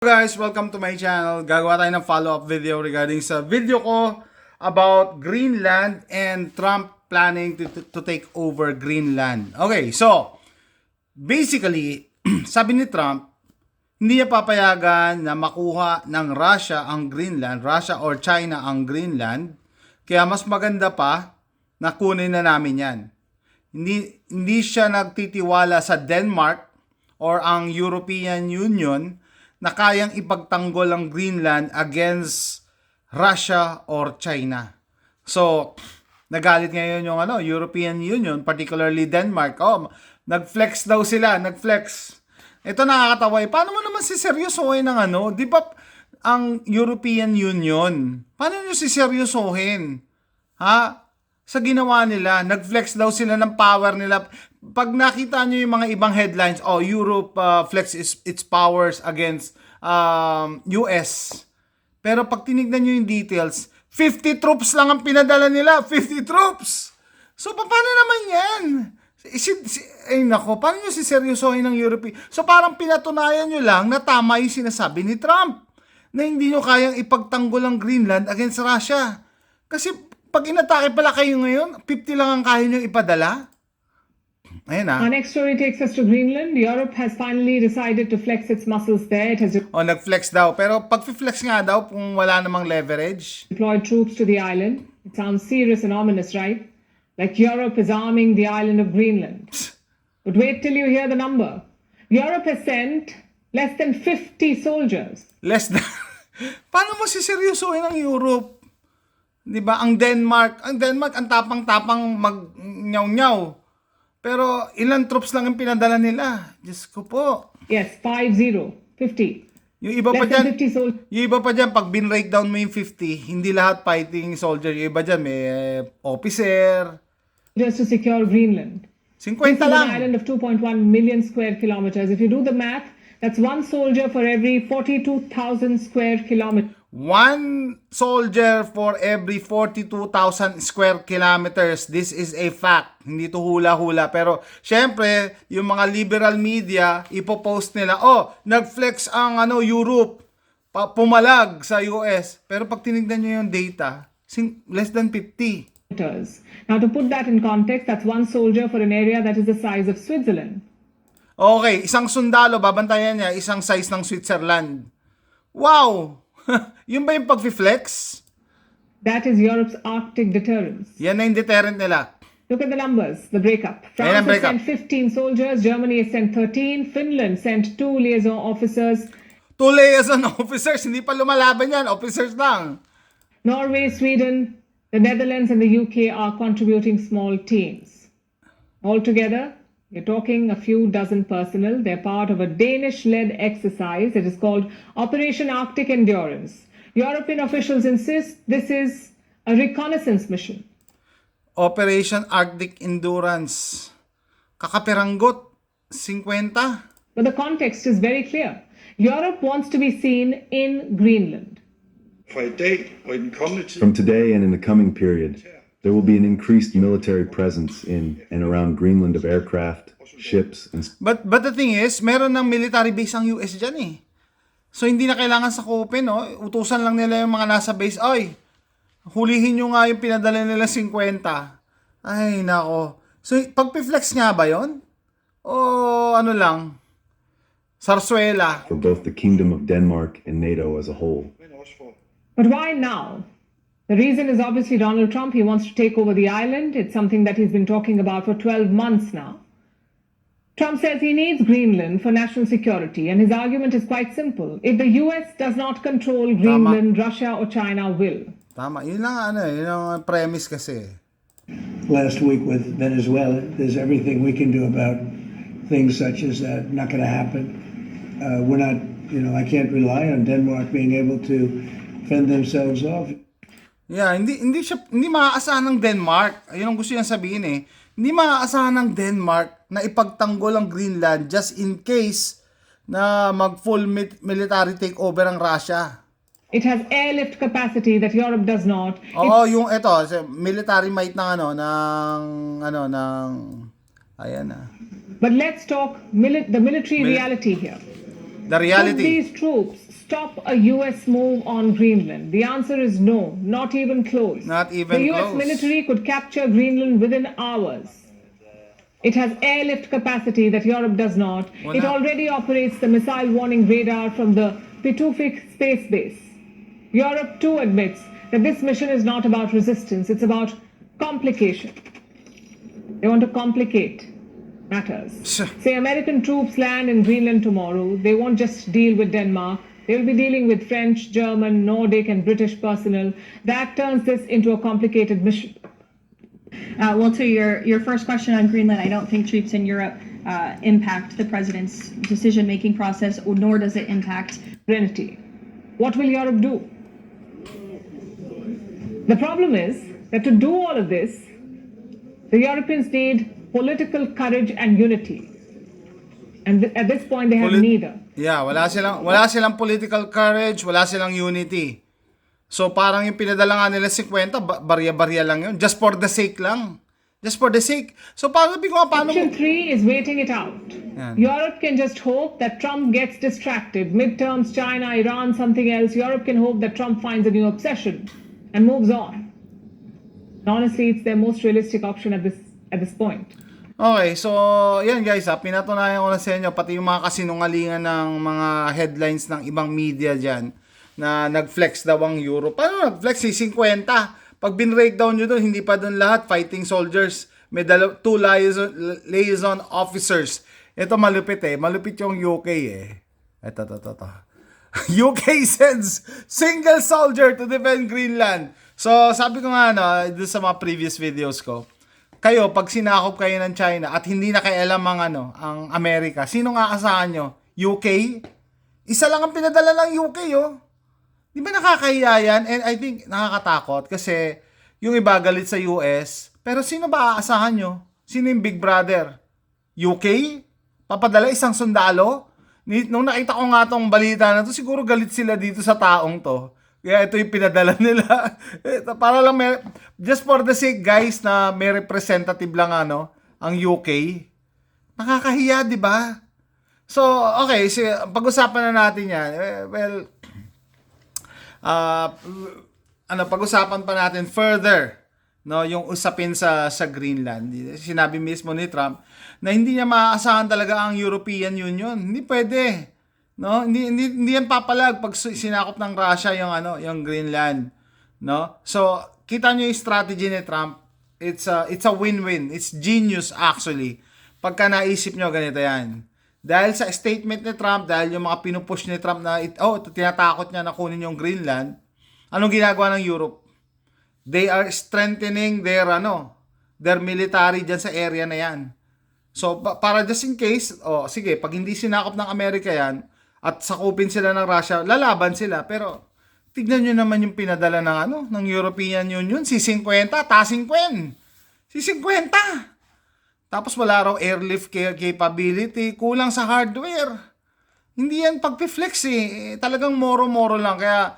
Guys, welcome to my channel. Gagawa tayo ng follow-up video regarding sa video ko about Greenland and Trump planning to take over Greenland. Okay, so basically, sabi ni Trump, hindi niya papayagan na makuha ng Russia ang Greenland, Russia or China ang Greenland. Kaya mas maganda pa na kunin na namin yan. Hindi siya nagtitiwala sa Denmark or ang European Union na kayang ipagtanggol ang Greenland against Russia or China. So, nagalit ngayon yung European Union, particularly Denmark. Nag-flex daw sila, nag-flex. Ito nakakatawa. Paano mo naman siseryosohin ng di ba ang European Union? Paano nyo siseryosohin? Sa ginawa nila, nag-flex daw sila ng power nila. Pag nakita nyo yung mga ibang headlines, Europe flex its powers against US. Pero pag tinignan nyo yung details, 50 troops lang ang pinadala nila. 50 troops! So, paano naman yan? Paano nyo siseryosohin ng Europe? So, parang pinatunayan nyo lang na tama yung sinasabi ni Trump na hindi nyo kayang ipagtanggol ang Greenland against Russia. Kasi, pag inatake pala kayo ngayon, 50 lang ang kaya nyo ipadala. Our next story takes us to Greenland. Europe has finally decided to flex its muscles there. It has nag-flex daw. Pero pag-flex nga daw kung wala namang leverage. Deployed troops to the island. It sounds serious and ominous, right? Like Europe is arming the island of Greenland. But wait till you hear the number. Europe has sent less than 50 soldiers. Less than? Paano mo siseryosohin ang Europe? Diba? Ang Denmark, ang tapang-tapang mag-nyaw-nyaw. Pero ilang troops lang ang pinadala nila? Diyos ko po. Yes, 50. Yung iba pa dyan, pag bin-breakdown mo yung 50, hindi lahat fighting soldier. Yung iba dyan, may officer. Just to secure Greenland. 50 this lang. Is an island of 2.1 million square kilometers. If you do the math, that's one soldier for every 42,000 square kilometers. One soldier for every 42,000 square kilometers. This is a fact. Hindi to hula-hula. Pero, syempre, yung mga liberal media, ipopost nila, nag-flex ang Europe, pumalag sa US. Pero pag tinignan nyo yung data, less than 50. Now, to put that in context, that's one soldier for an area that is the size of Switzerland. Okay, isang sundalo, babantayan niya, isang size ng Switzerland. Wow! Yun ba yung pag-flex? That is Europe's Arctic deterrence. Yan na yung deterrent nila. Look at the numbers, the breakup. France has sent 15 soldiers, Germany has sent 13, Finland sent 2 liaison officers. 2 liaison officers, hindi pa lumalaban yan, officers lang. Norway, Sweden, the Netherlands and the UK are contributing small teams. Altogether, we're talking a few dozen personnel. They're part of a Danish-led exercise. It is called Operation Arctic Endurance. European officials insist this is a reconnaissance mission. Operation Arctic Endurance. Kakapiranggot, 50. But the context is very clear. Europe wants to be seen in Greenland. From today and in the coming period, there will be an increased military presence in and around Greenland of aircraft, ships, and... But the thing is, meron ng military base ang US dyan eh. So hindi na kailangan sakupin, utusan lang nila yung mga nasa base. Hulihin nyo nga yung pinadala nila 50. Ay, nako. So pag-flex nga ba yon? O ano lang? Sarsuela. For both the Kingdom of Denmark and NATO as a whole. But why now? The reason is obviously Donald Trump. He wants to take over the island. It's something that he's been talking about for 12 months now. Trump says he needs Greenland for national security, and his argument is quite simple. If the US does not control Greenland, Russia or China will. Tama. Yun lang yun ang premise kasi. Last week with Venezuela, there's everything we can do about things such as that. Not going to happen. We're not, I can't rely on Denmark being able to fend themselves off. Yeah, hindi maaasahan ng Denmark. Ayun ang gusto niyang sabihin eh. Hindi maaasahan ng Denmark na ipagtanggol ang Greenland just in case na mag-full military takeover ang Russia. It has airlift capacity that Europe does not. Yung military might ng ayan na. But let's talk the military reality here. The reality. Could these troops stop a US move on Greenland? The answer is no, not even close. Not even the US close. military could capture Greenland within hours. It has airlift capacity that Europe does not. Wala. It already operates the missile warning radar from the Pituffik space base. Europe too admits that this mission is not about resistance, it's about complication. They want to complicate matters. Say American troops land in Greenland tomorrow, they won't just deal with Denmark. They will be dealing with French, German, Nordic, and British personnel. That turns this into a complicated mission. Well, to your first question on Greenland, I don't think troops in Europe impact the president's decision-making process, nor does it impact. Sovereignty. What will Europe do? The problem is that to do all of this, the Europeans need political courage and unity. And at this point, they have neither. Yeah, wala silang political courage, wala silang unity. So parang yung pinadala nga nila 50, barya-barya lang yun. Just for the sake lang. Just for the sake. So paano Option 3 is waiting it out. Yeah. Europe can just hope that Trump gets distracted. Midterms, China, Iran, something else. Europe can hope that Trump finds a new obsession and moves on. Honestly, it's their most realistic option at this point. Okay, so yan guys, pinatunayan ko na sa inyo pati yung mga kasinungalingan ng mga headlines ng ibang media dyan na nag-flex daw ang Europe. Paano nag-flex? 50. Pag bin-breakdown nyo doon, hindi pa doon lahat fighting soldiers. May 2 liaison officers. Ito malupit malupit yung UK Ito. UK sends single soldier to defend Greenland. So sabi ko nga doon sa mga previous videos ko, kayo, pag sinakop kayo ng China at hindi na kayo alam ang Amerika, sino nga asahan nyo? UK? Isa lang ang pinadala ng UK, Di ba nakakahiya yan? And I think nakakatakot kasi yung iba galit sa US, pero sino ba aasahan nyo? Sino yung Big Brother? UK? Papadala isang sundalo? Nung nakita ko nga tong balita na to, siguro galit sila dito sa taong to. Kaya ito yung pinadala nila. Para lang just for the sake guys na may representative lang ang UK. Nakakahiya, di ba? So, okay, pag-usapan na natin yan. Well, pag-usapan pa natin further yung usapin sa Greenland. Sinabi mismo ni Trump na hindi niya maaasahan talaga ang European Union. Hindi pwede. No, hindi yan papalag pag sinakop ng Russia yung Greenland, So, kita niyo yung strategy ni Trump. It's a win-win. It's genius actually. Pagka naisip niyo ganito yan. Dahil sa statement ni Trump, dahil yung mga pinupush ni Trump na tinatakot niya na kunin yung Greenland, anong ginagawa ng Europe? They are strengthening their military diyan sa area na yan. So, para just in case, sige, pag hindi sinakop ng Amerika yan, at sakupin sila ng Russia, lalaban sila. Pero, tignan nyo naman yung pinadala ng European Union. Si 50, tasingkwen. Si 50. Tapos wala raw airlift capability. Kulang sa hardware. Hindi yan pagpi-flex Talagang moro-moro lang. Kaya,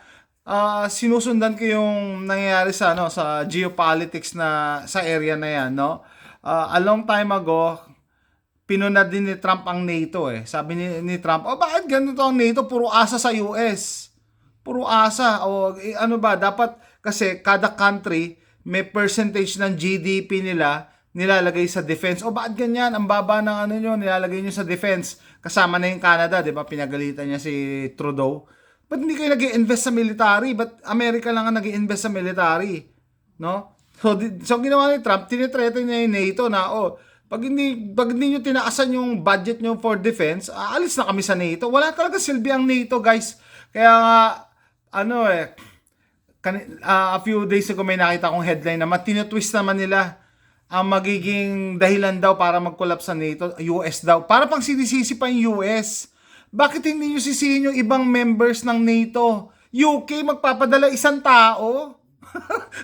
sinusundan ko yung nangyayari sa geopolitics na sa area na yan. A long time ago, pinunad din ni Trump ang NATO Sabi ni Trump, bakit ganito ang NATO? Puro asa sa US. Puro asa. Dapat kasi kada country may percentage ng GDP nila nilalagay sa defense. Bakit ganyan? Ang baba ng nyo, nilalagay nyo sa defense. Kasama na yung Canada, di ba? Pinagalitan niya si Trudeau. Ba't hindi kayo nag-i-invest sa military? Ba't America lang ang nag-i-invest sa military? No? So ginawa ni Trump, tinitreaten niya yung NATO na, pag hindi nyo tinaasan yung budget nyo for defense, alis na kami sa NATO. Wala talaga silbi ang NATO, guys. Kaya nga, a few days ago may nakita akong headline naman, tinutwist naman nila ang magiging dahilan daw para mag-collapse sa NATO, US daw. Para pang sinisisi pa yung US. Bakit hindi nyo sisihin yung ibang members ng NATO? UK magpapadala isang tao?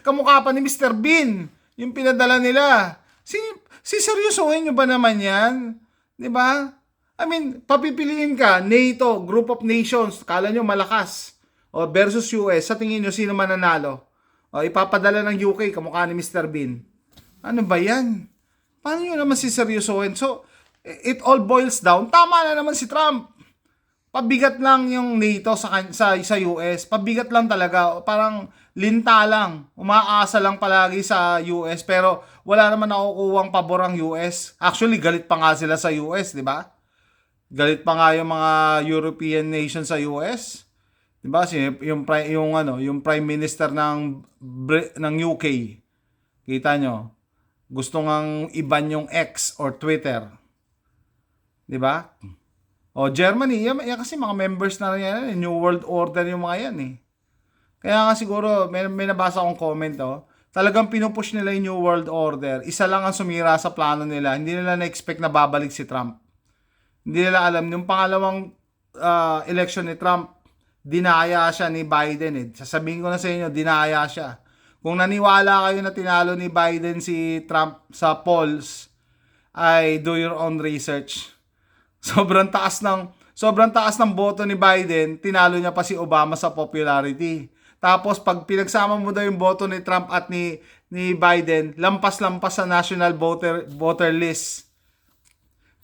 Kamukha pa ni Mr. Bean, yung pinadala nila. Siseryosohin nyo ba naman yan? Diba? I mean, papipiliin ka, NATO, group of nations, kala nyo malakas, versus US, sa tingin nyo, sino mananalo? Ipapadala ng UK, kamukha ni Mr. Bean. Ano ba yan? Paano nyo naman siseryosohin? So, it all boils down, tama na naman si Trump. pabigat lang yung NATO sa US. Pabigat lang talaga. Parang linta lang. Umaasa lang palagi sa US pero wala naman nakukuhang pabor ang US. Actually, galit pa nga sila sa US, di ba? Galit pa nga yung mga European nation sa US. 'Di ba? Yung Prime Minister ng UK. Kita nyo? Gusto ngang iban yung X or Twitter. 'Di ba? O Germany, yan kasi mga members na rin yan, New World Order yung mga yan eh. Kaya nga siguro may nabasa akong comment Talagang pinupush nila yung New World Order. Isa lang ang sumira sa plano nila. Hindi nila na-expect na babalik si Trump. Hindi nila alam, yung pangalawang election ni Trump, dinaya siya ni Biden eh. Sasabihin ko na sa inyo, dinaya siya. Kung naniwala kayo na tinalo ni Biden si Trump sa polls, ay do your own research. Sobrang taas ng boto ni Biden, tinalo niya pa si Obama sa popularity. Tapos pag pinagsama mo daw yung boto ni Trump at ni Biden, lampas-lampas sa national voter list.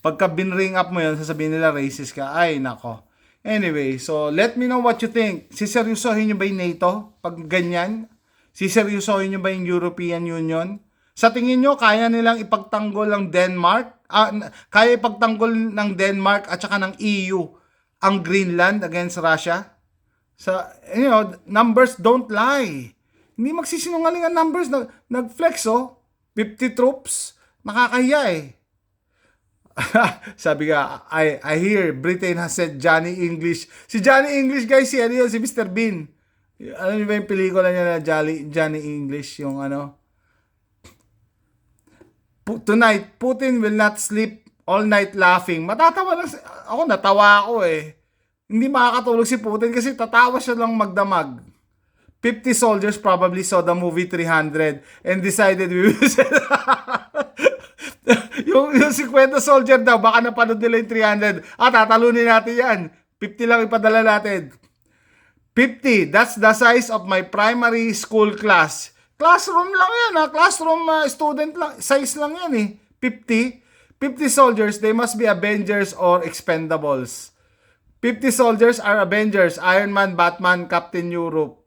Pagka binring up mo yun, sasabihin nila racist ka. Ay, nako. Anyway, so let me know what you think. Siseryosohin nyo ba yung NATO? Pag ganyan? Siseryosohin nyo ba yung European Union? Sa tingin nyo, kaya nilang ipagtanggol ng Denmark? Kaya ipagtanggol ng Denmark at saka ng EU ang Greenland against Russia? Numbers don't lie. Hindi magsisinungaling ang numbers. Nag-flex 50 troops. Nakakahiya eh. Sabi ka, I hear Britain has said Johnny English. Si Johnny English guys, si Mr. Bean. Ano ba yung pelikula niya na Johnny English? Yung Tonight, Putin will not sleep all night laughing. Matatawa lang. Natawa ako eh. Hindi makakatulog si Putin kasi tatawa siya lang magdamag. 50 soldiers probably saw the movie 300 and decided we will yung 50 soldier daw, baka napanood nila yung 300. Tatalunin natin yan. 50 lang ipadala natin. 50, that's the size of my primary school class. Classroom lang yan, classroom student lang, size lang yan eh. 50 soldiers, they must be Avengers or Expendables. 50 soldiers are Avengers, Iron Man, Batman, Captain Europe.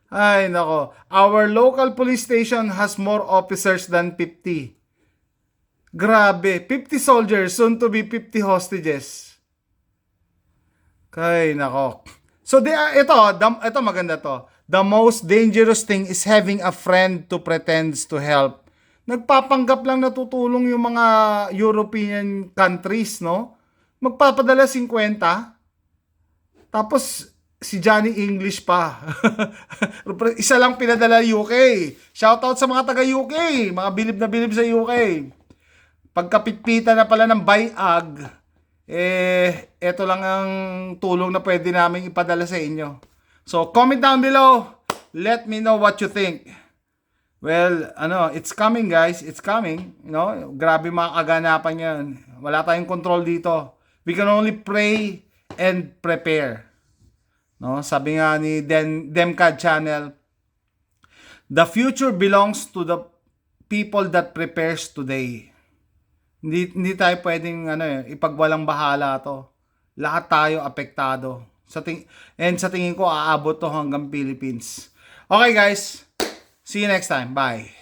Ay, nako. Our local police station has more officers than 50. Grabe, 50 soldiers, soon to be 50 hostages. Kay, nako. So, ito maganda to. The most dangerous thing is having a friend to pretends to help. Nagpapanggap lang natutulong yung mga European countries, no? Magpapadala 50. Tapos, si Johnny English pa. Isa lang pinadala UK. Shoutout sa mga taga UK. Mga bilib na bilib sa UK. Pagkapitpita na pala ng bayag, eto lang ang tulong na pwede namin ipadala sa inyo. So, comment down below. Let me know what you think. Well, it's coming guys. It's coming. Grabe mga kaganapan yan. Wala tayong control dito. We can only pray and prepare. Sabi nga ni Demcad Channel, the future belongs to the people that prepares today. Hindi tayo pwedeng ipagwalang bahala to. Lahat tayo apektado. Sa tingin ko aabot to hanggang Philippines. Okay guys, see you next time. Bye.